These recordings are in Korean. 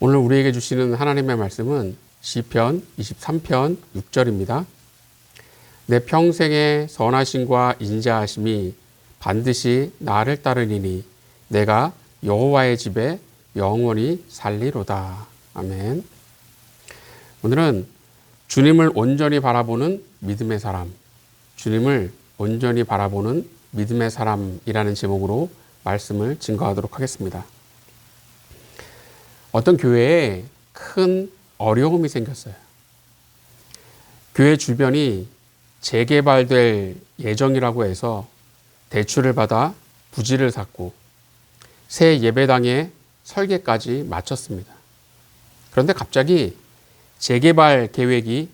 오늘 우리에게 주시는 하나님의 말씀은 시편 23편 6절입니다. 내 평생의 선하심과 인자하심이 반드시 나를 따르리니 내가 여호와의 집에 영원히 살리로다. 아멘. 오늘은 주님을 온전히 바라보는 믿음의 사람, 주님을 온전히 바라보는 믿음의 사람이라는 제목으로 말씀을 증거하도록 하겠습니다. 어떤 교회에 큰 어려움이 생겼어요. 교회 주변이 재개발될 예정이라고 해서 대출을 받아 부지를 샀고 새 예배당의 설계까지 마쳤습니다. 그런데 갑자기 재개발 계획이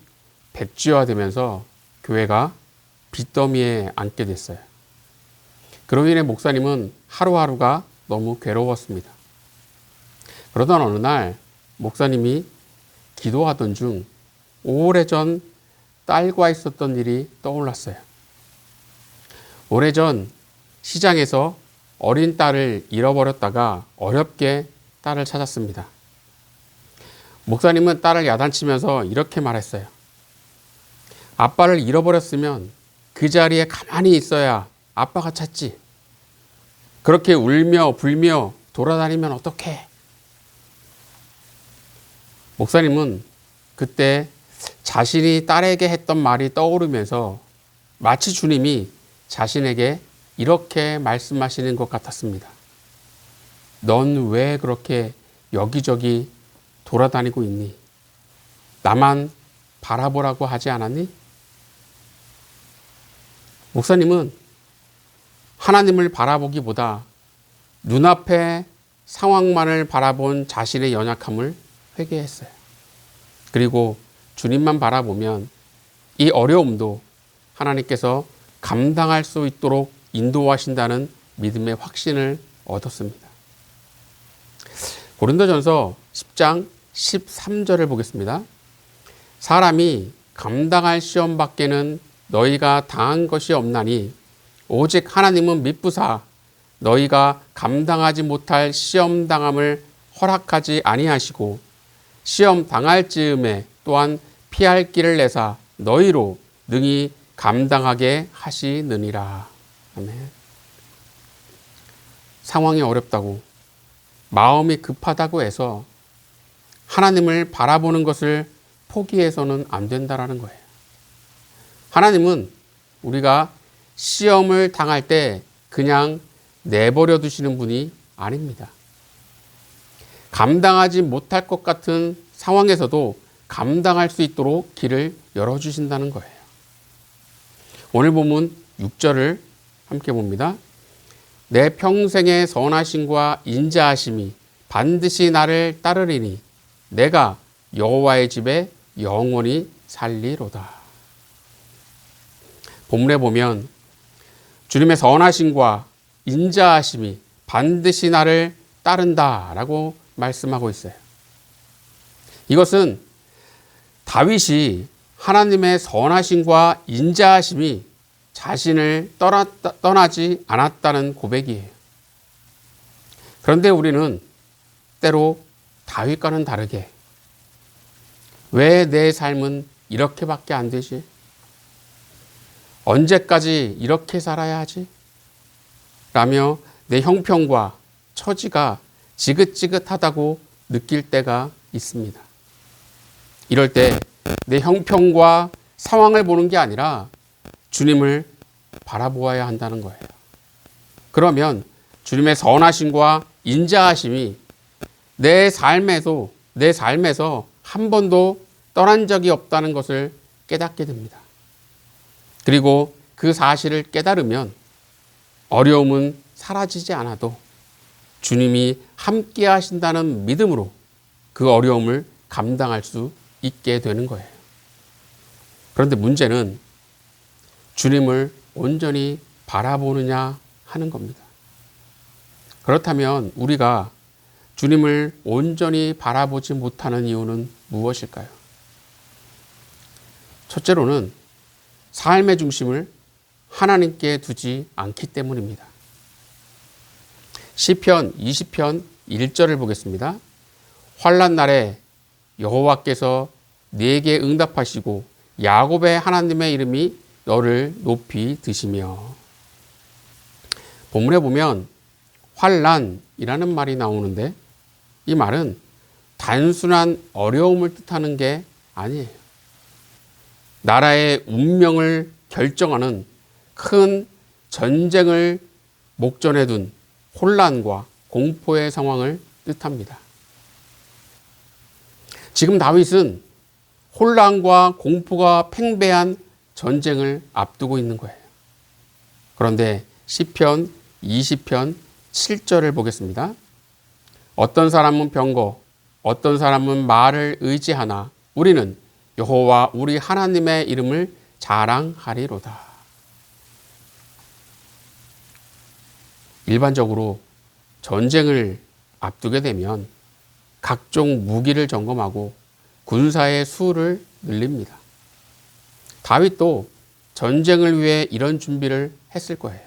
백지화되면서 교회가 빚더미에 앉게 됐어요. 그로 인해 목사님은 하루하루가 너무 괴로웠습니다. 그러던 어느 날 목사님이 기도하던 중 오래전 딸과 있었던 일이 떠올랐어요. 오래전 시장에서 어린 딸을 잃어버렸다가 어렵게 딸을 찾았습니다. 목사님은 딸을 야단치면서 이렇게 말했어요. 아빠를 잃어버렸으면 그 자리에 가만히 있어야 아빠가 찾지. 그렇게 울며 불며 돌아다니면 어떡해? 목사님은 그때 자신이 딸에게 했던 말이 떠오르면서 마치 주님이 자신에게 이렇게 말씀하시는 것 같았습니다. 넌 왜 그렇게 여기저기 돌아다니고 있니? 나만 바라보라고 하지 않았니? 목사님은 하나님을 바라보기보다 눈앞의 상황만을 바라본 자신의 연약함을 회개했어요. 그리고 주님만 바라보면 이 어려움도 하나님께서 감당할 수 있도록 인도하신다는 믿음의 확신을 얻었습니다. 고린도전서 10장 13절을 보겠습니다. 사람이 감당할 시험 밖에는 너희가 당한 것이 없나니 오직 하나님은 미쁘사 너희가 감당하지 못할 시험 당함을 허락하지 아니하시고 시험 당할 즈음에 또한 피할 길을 내사 너희로 능히 감당하게 하시느니라. 아멘. 상황이 어렵다고 마음이 급하다고 해서 하나님을 바라보는 것을 포기해서는 안 된다라는 거예요. 하나님은 우리가 시험을 당할 때 그냥 내버려 두시는 분이 아닙니다. 감당하지 못할 것 같은 상황에서도 감당할 수 있도록 길을 열어주신다는 거예요. 오늘 본문 6절을 함께 봅니다. 내 평생의 선하심과 인자하심이 반드시 나를 따르리니 내가 여호와의 집에 영원히 살리로다. 본문에 보면 주님의 선하심과 인자하심이 반드시 나를 따른다라고 말씀하고 있어요. 이것은 다윗이 하나님의 선하심과 인자하심이 자신을 떠나지 않았다는 고백이에요. 그런데 우리는 때로 다윗과는 다르게 왜 내 삶은 이렇게밖에 안 되지? 언제까지 이렇게 살아야 하지? 라며 내 형편과 처지가 지긋지긋하다고 느낄 때가 있습니다. 이럴 때 내 형편과 상황을 보는 게 아니라 주님을 바라보아야 한다는 거예요. 그러면 주님의 선하심과 인자하심이 내 삶에서 한 번도 떠난 적이 없다는 것을 깨닫게 됩니다. 그리고 그 사실을 깨달으면 어려움은 사라지지 않아도 주님이 함께 하신다는 믿음으로 그 어려움을 감당할 수 있게 되는 거예요. 그런데 문제는 주님을 온전히 바라보느냐 하는 겁니다. 그렇다면 우리가 주님을 온전히 바라보지 못하는 이유는 무엇일까요? 첫째로는 삶의 중심을 하나님께 두지 않기 때문입니다. 시편 20편 1절을 보겠습니다. 환난 날에 여호와께서 내게 응답하시고 야곱의 하나님의 이름이 너를 높이 드시며. 본문에 보면 환난이라는 말이 나오는데 이 말은 단순한 어려움을 뜻하는 게 아니에요. 나라의 운명을 결정하는 큰 전쟁을 목전에 둔 혼란과 공포의 상황을 뜻합니다. 지금 다윗은 혼란과 공포가 팽배한 전쟁을 앞두고 있는 거예요. 그런데 시편 20편 7절을 보겠습니다. 어떤 사람은 병거, 어떤 사람은 말을 의지하나 우리는 여호와 우리 하나님의 이름을 자랑하리로다. 일반적으로 전쟁을 앞두게 되면 각종 무기를 점검하고 군사의 수를 늘립니다. 다윗도 전쟁을 위해 이런 준비를 했을 거예요.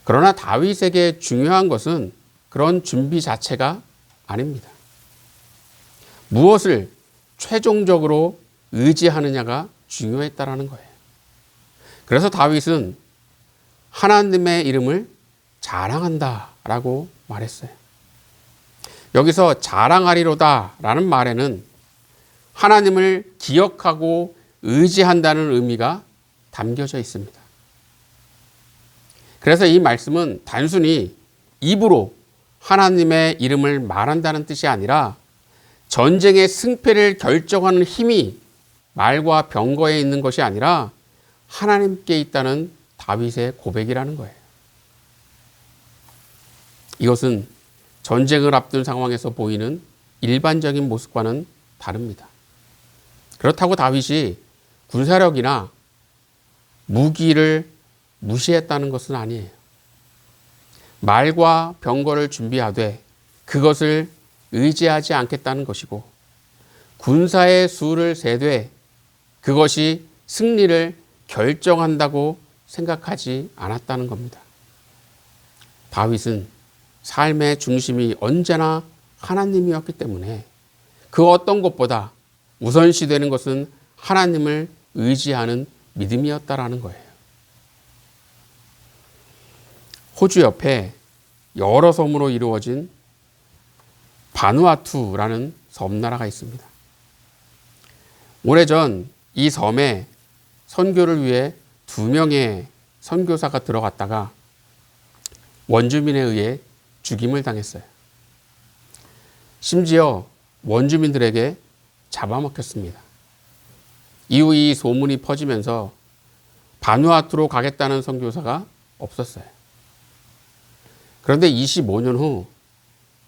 그러나 다윗에게 중요한 것은 그런 준비 자체가 아닙니다. 무엇을 최종적으로 의지하느냐가 중요했다라는 거예요. 그래서 다윗은 하나님의 이름을 자랑한다라고 말했어요. 여기서 자랑하리로다라는 말에는 하나님을 기억하고 의지한다는 의미가 담겨져 있습니다. 그래서 이 말씀은 단순히 입으로 하나님의 이름을 말한다는 뜻이 아니라 전쟁의 승패를 결정하는 힘이 말과 병거에 있는 것이 아니라 하나님께 있다는 다윗의 고백이라는 거예요. 이것은 전쟁을 앞둔 상황에서 보이는 일반적인 모습과는 다릅니다. 그렇다고 다윗이 군사력이나 무기를 무시했다는 것은 아니에요. 말과 병거를 준비하되 그것을 의지하지 않겠다는 것이고 군사의 수를 세되 그것이 승리를 결정한다고 생각하지 않았다는 겁니다. 다윗은 삶의 중심이 언제나 하나님이었기 때문에 그 어떤 것보다 우선시되는 것은 하나님을 의지하는 믿음이었다라는 거예요. 호주 옆에 여러 섬으로 이루어진 바누아투라는 섬나라가 있습니다. 오래전 이 섬에 선교를 위해 2명의 선교사가 들어갔다가 원주민에 의해 죽임을 당했어요. 심지어 원주민들에게 잡아먹혔습니다. 이후 이 소문이 퍼지면서 바누아투로 가겠다는 선교사가 없었어요. 그런데 25년 후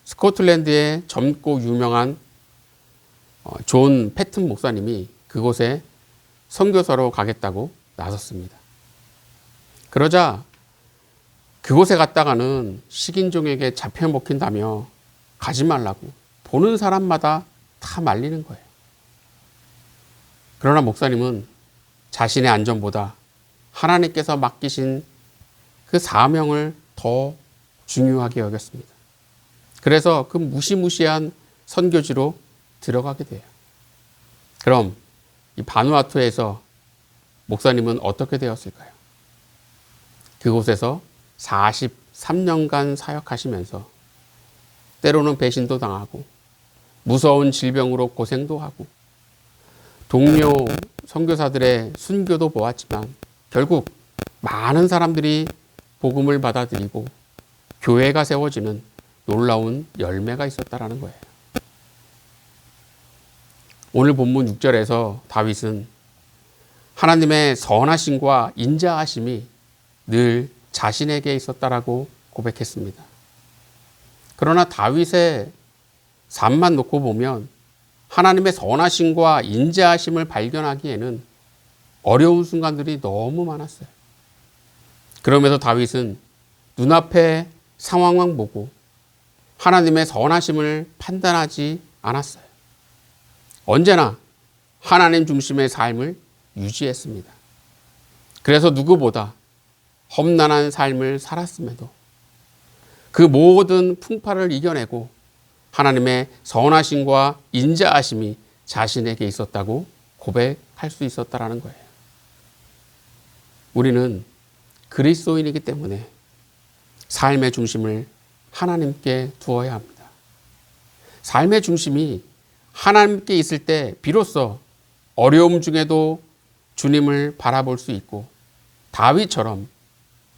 스코틀랜드의 젊고 유명한 존 패튼 목사님이 그곳에 선교사로 가겠다고 나섰습니다. 그러자 그곳에 갔다가는 식인종에게 잡혀 먹힌다며 가지 말라고 보는 사람마다 다 말리는 거예요. 그러나 목사님은 자신의 안전보다 하나님께서 맡기신 그 사명을 더 중요하게 여겼습니다. 그래서 그 무시무시한 선교지로 들어가게 돼요. 그럼 이 바누아투에서 목사님은 어떻게 되었을까요? 그곳에서 43년간 사역하시면서 때로는 배신도 당하고 무서운 질병으로 고생도 하고 동료 선교사들의 순교도 보았지만 결국 많은 사람들이 복음을 받아들이고 교회가 세워지는 놀라운 열매가 있었다라는 거예요. 오늘 본문 6절에서 다윗은 하나님의 선하심과 인자하심이 늘 자신에게 있었다라고 고백했습니다. 그러나 다윗의 삶만 놓고 보면 하나님의 선하심과 인자하심을 발견하기에는 어려운 순간들이 너무 많았어요. 그럼에도 다윗은 눈앞의 상황만 보고 하나님의 선하심을 판단하지 않았어요. 언제나 하나님 중심의 삶을 유지했습니다. 그래서 누구보다 험난한 삶을 살았음에도 그 모든 풍파를 이겨내고 하나님의 선하심과 인자하심이 자신에게 있었다고 고백할 수 있었다라는 거예요. 우리는 그리스도인이기 때문에 삶의 중심을 하나님께 두어야 합니다. 삶의 중심이 하나님께 있을 때 비로소 어려움 중에도 주님을 바라볼 수 있고, 다윗처럼,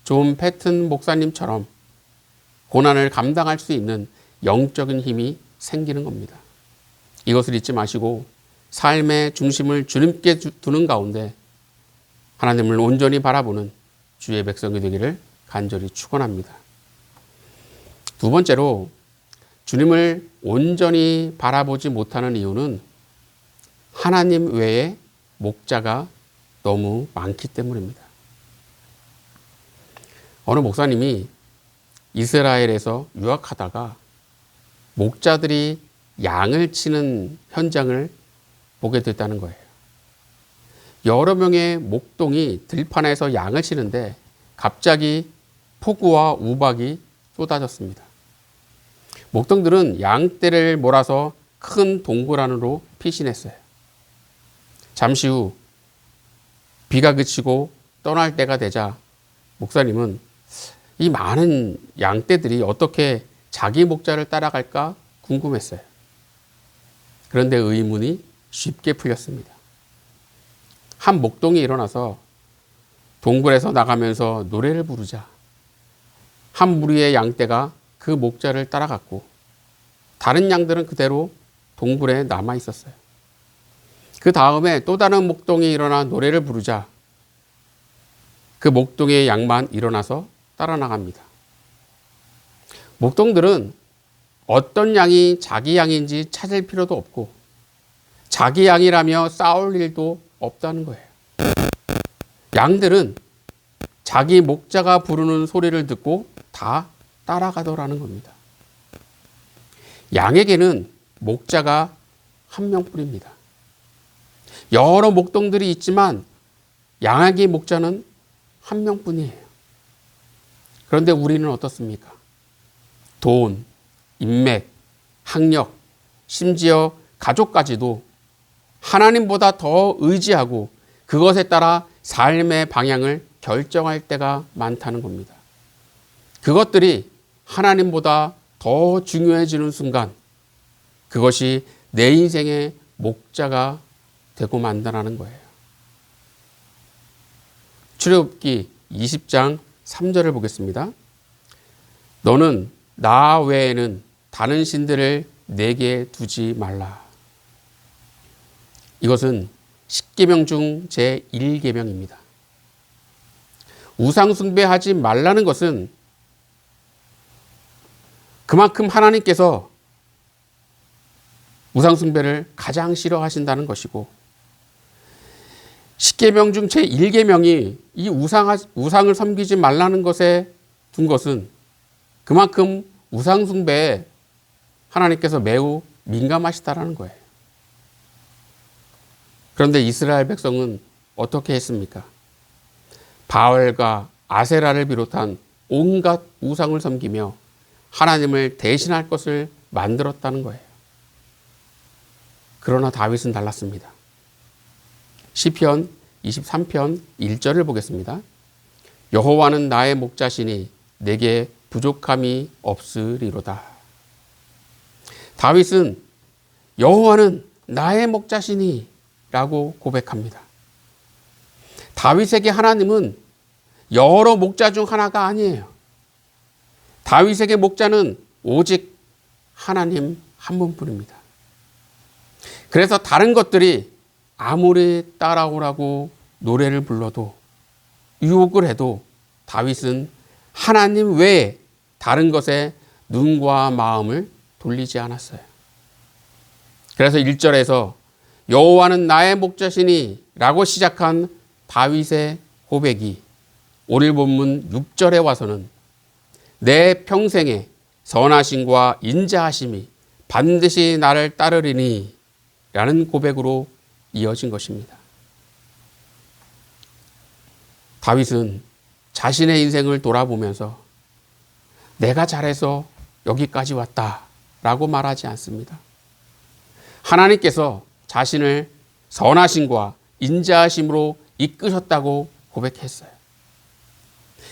존 패튼 목사님처럼 고난을 감당할 수 있는 영적인 힘이 생기는 겁니다. 이것을 잊지 마시고 삶의 중심을 주님께 두는 가운데 하나님을 온전히 바라보는 주의 백성이 되기를 간절히 축원합니다. 두 번째로, 주님을 온전히 바라보지 못하는 이유는 하나님 외에 목자가 너무 많기 때문입니다. 어느 목사님이 이스라엘에서 유학하다가 목자들이 양을 치는 현장을 보게 됐다는 거예요. 여러 명의 목동이 들판에서 양을 치는데 갑자기 폭우와 우박이 쏟아졌습니다. 목동들은 양떼를 몰아서 큰 동굴 안으로 피신했어요. 잠시 후 비가 그치고 떠날 때가 되자 목사님은 이 많은 양떼들이 어떻게 자기 목자를 따라갈까 궁금했어요. 그런데 의문이 쉽게 풀렸습니다. 한 목동이 일어나서 동굴에서 나가면서 노래를 부르자 한 무리의 양떼가 그 목자를 따라갔고, 다른 양들은 그대로 동굴에 남아 있었어요. 그 다음에 또 다른 목동이 일어나 노래를 부르자 그 목동의 양만 일어나서 따라 나갑니다. 목동들은 어떤 양이 자기 양인지 찾을 필요도 없고 자기 양이라며 싸울 일도 없다는 거예요. 양들은 자기 목자가 부르는 소리를 듣고 다 따라가더라는 겁니다. 양에게는 목자가 한 명뿐입니다. 여러 목동들이 있지만 양에게 목자는 한 명뿐이에요. 그런데 우리는 어떻습니까? 돈, 인맥, 학력, 심지어 가족까지도 하나님보다 더 의지하고 그것에 따라 삶의 방향을 결정할 때가 많다는 겁니다. 그것들이 하나님보다 더 중요해지는 순간 그것이 내 인생의 목자가 되고 만다라는 거예요. 출애굽기 20장 3절을 보겠습니다. 너는 나 외에는 다른 신들을 내게 두지 말라. 이것은 10계명 중 제1계명입니다. 우상 숭배하지 말라는 것은 그만큼 하나님께서 우상 숭배를 가장 싫어하신다는 것이고, 10계명 중 제1계명이 이 우상을 섬기지 말라는 것에 둔 것은 그만큼 우상 숭배에 하나님께서 매우 민감하시다라는 거예요. 그런데 이스라엘 백성은 어떻게 했습니까? 바알과 아세라를 비롯한 온갖 우상을 섬기며 하나님을 대신할 것을 만들었다는 거예요. 그러나 다윗은 달랐습니다. 시편 23편 1절을 보겠습니다. 여호와는 나의 목자시니 내게 부족함이 없으리로다. 다윗은 여호와는 나의 목자시니 라고 고백합니다. 다윗에게 하나님은 여러 목자 중 하나가 아니에요. 다윗에게 목자는 오직 하나님 한 분뿐입니다. 그래서 다른 것들이 아무리 따라오라고 노래를 불러도 유혹을 해도 다윗은 하나님 외에 다른 것에 눈과 마음을 돌리지 않았어요. 그래서 1절에서 여호와는 나의 목자시니 라고 시작한 다윗의 고백이 오늘 본문 6절에 와서는 내 평생에 선하심과 인자하심이 반드시 나를 따르리니 라는 고백으로 이어진 것입니다. 다윗은 자신의 인생을 돌아보면서 내가 잘해서 여기까지 왔다 라고 말하지 않습니다. 하나님께서 자신을 선하심과 인자하심으로 이끄셨다고 고백했어요.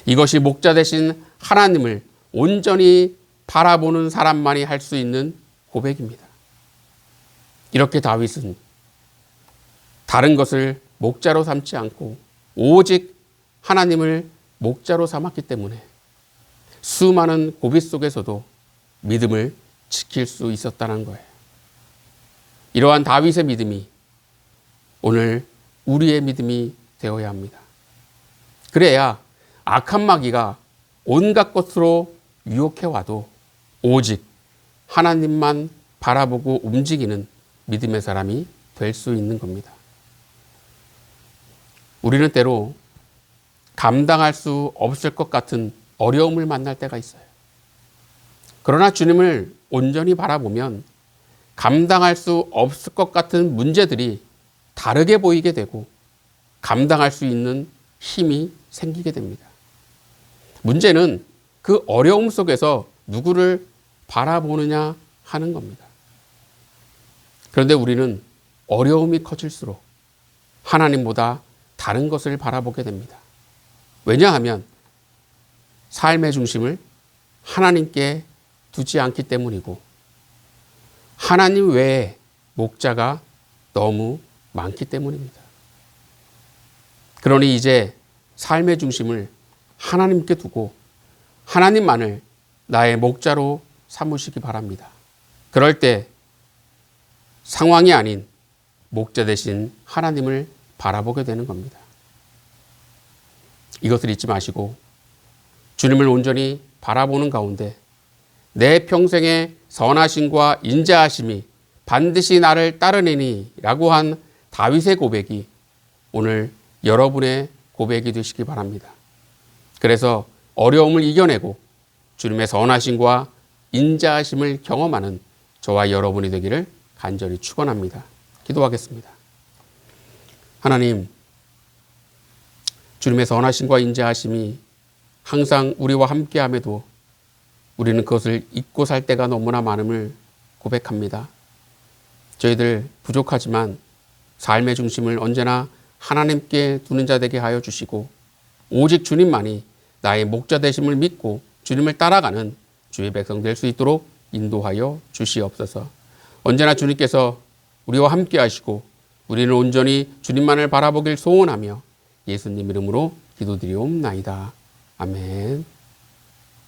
이것이 목자 되신 하나님을 온전히 바라보는 사람만이 할 수 있는 고백입니다. 이렇게 다윗은 다른 것을 목자로 삼지 않고 오직 하나님을 목자로 삼았기 때문에 수많은 고비 속에서도 믿음을 지킬 수 있었다는 거예요. 이러한 다윗의 믿음이 오늘 우리의 믿음이 되어야 합니다. 그래야 악한 마귀가 온갖 것으로 유혹해 와도 오직 하나님만 바라보고 움직이는 믿음의 사람이 될 수 있는 겁니다. 우리는 때로 감당할 수 없을 것 같은 어려움을 만날 때가 있어요. 그러나 주님을 온전히 바라보면 감당할 수 없을 것 같은 문제들이 다르게 보이게 되고 감당할 수 있는 힘이 생기게 됩니다. 문제는 그 어려움 속에서 누구를 바라보느냐 하는 겁니다. 그런데 우리는 어려움이 커질수록 하나님보다 다른 것을 바라보게 됩니다. 왜냐하면 삶의 중심을 하나님께 두지 않기 때문이고 하나님 외에 목자가 너무 많기 때문입니다. 그러니 이제 삶의 중심을 하나님께 두고 하나님만을 나의 목자로 삼으시기 바랍니다. 그럴 때 상황이 아닌 목자 되신 하나님을 바라보게 되는 겁니다. 이것을 잊지 마시고 주님을 온전히 바라보는 가운데 내 평생의 선하심과 인자하심이 반드시 나를 따르리니 라고 한 다윗의 고백이 오늘 여러분의 고백이 되시기 바랍니다. 그래서 어려움을 이겨내고 주님의 선하심과 인자하심을 경험하는 저와 여러분이 되기를 간절히 축원합니다. 기도하겠습니다. 하나님, 주님의 선하심과 인자하심이 항상 우리와 함께함에도 우리는 그것을 잊고 살 때가 너무나 많음을 고백합니다. 저희들 부족하지만 삶의 중심을 언제나 하나님께 두는 자 되게 하여 주시고 오직 주님만이 나의 목자 되심을 믿고 주님을 따라가는 주의 백성 될 수 있도록 인도하여 주시옵소서. 언제나 주님께서 우리와 함께 하시고 우리는 온전히 주님만을 바라보길 소원하며 예수님 이름으로 기도드리옵나이다. 아멘.